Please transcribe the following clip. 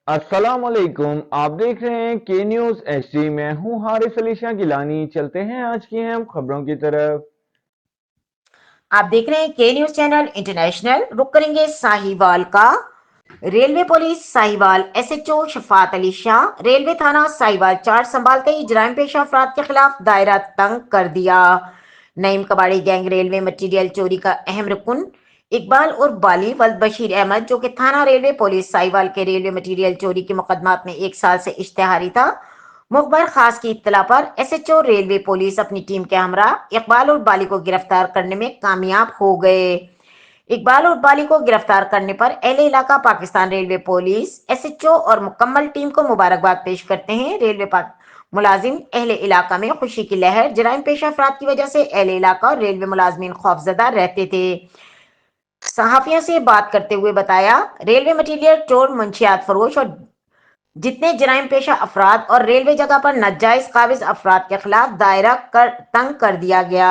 अस्सलाम वालेकुम। आप देख रहे हैं के न्यूज एचडी। मैं हूं हारिस अली शाह गिलानी। चलते हैं आज की अहम खबरों की तरफ। आप देख रहे हैं के न्यूज चैनल इंटरनेशनल। रुक करेंगे साहिवाल का। Railway police Sahiwal SHO Shafat Ali Shah railway थाना साहिवाल चार्ज संभालते ही जराइम पेशा अफराद के खिलाफ दायरा तंग कर दिया। नईम कबाड़ी गैंग रेलवे मटीरियल चोरी का अहम रुकन इकबाल और बाली वल्द बशीर अहमद, जो कि थाना रेलवे पुलिस साहिवाल के रेलवे मटीरियल चोरी के मुकदमात में 1 साल से इश्तेहारी था, मुखबर खास की इत्तला पर एसएचओ रेलवे पुलिस अपनी टीम के हमरा इकबाल और बाली को गिरफ्तार करने में कामयाब हो गए। इकबाल और बाली को गिरफ्तार करने पर अहले इलाका पाकिस्तान रेलवे पुलिस एसएचओ और मुकम्मल टीम को मुबारकबाद पेश करते हैं। रेलवे पाक मुलाजिम अहले इलाका में खुशी की लहर। जराइम पेशा अफराद की वजह से अहले इलाका और रेलवे मुलाजमीन खौफजदा रहते थे। सहाफियों से बात करते हुए बताया, रेलवे मटीरियल चोर मंशियात फरोश और जितने जराइम पेशा अफराद और रेलवे जगह पर नाजायज काबिज अफराद के खिलाफ दायरा तंग कर दिया गया।